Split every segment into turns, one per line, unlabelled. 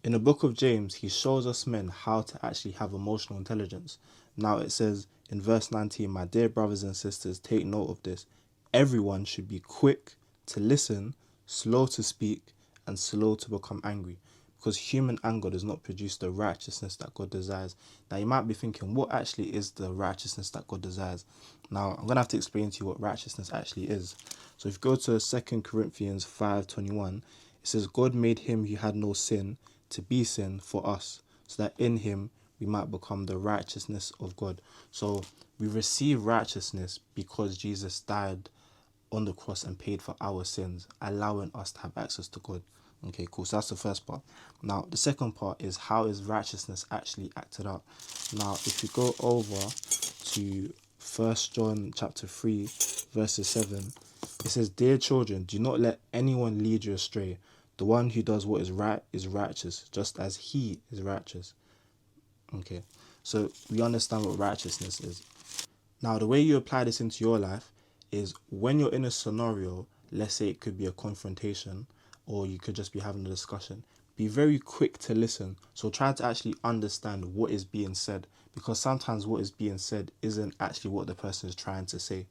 In the book of James, he shows us men how to actually have emotional intelligence. Now it says in verse 19, my dear brothers and sisters, take note of this. Everyone should be quick to listen, slow to speak, and slow to become angry. Because human anger does not produce the righteousness that God desires. Now you might be thinking, what actually is the righteousness that God desires? Now I'm going to have to explain to you what righteousness actually is. So if you go to 2 Corinthians 5:21, it says, God made him who had no sin to be sin for us, so that in him we might become the righteousness of God. So we receive righteousness because Jesus died on the cross and paid for our sins, allowing us to have access to God. Okay, cool. So that's the first part. Now, the second part is how is righteousness actually acted out? Now, if you go over to 1 John chapter 3, verses 7, it says, dear children, do not let anyone lead you astray. The one who does what is right is righteous, just as he is righteous. Okay, so we understand what righteousness is. Now, the way you apply this into your life is when you're in a scenario, let's say it could be a confrontation or you could just be having a discussion, be very quick to listen. So try to actually understand what is being said, because sometimes what is being said isn't actually what the person is trying to say.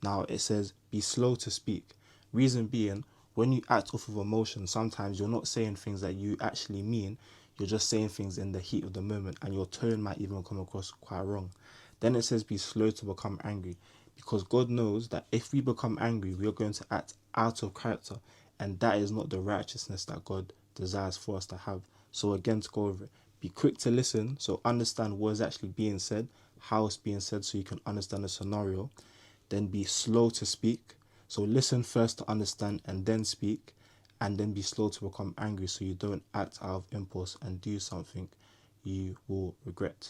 Now, it says be slow to speak. Reason being, when you act off of emotion, sometimes you're not saying things that you actually mean. You're just saying things in the heat of the moment, and your tone might even come across quite wrong. Then it says be slow to become angry, because God knows that if we become angry, we are going to act out of character, and that is not the righteousness that God desires for us to have. So again, to go over it, be quick to listen, so understand what is actually being said, how it's being said, so you can understand the scenario. Then be slow to speak, so listen first to understand and then speak, and then be slow to become angry, so you don't act out of impulse and do something you will regret.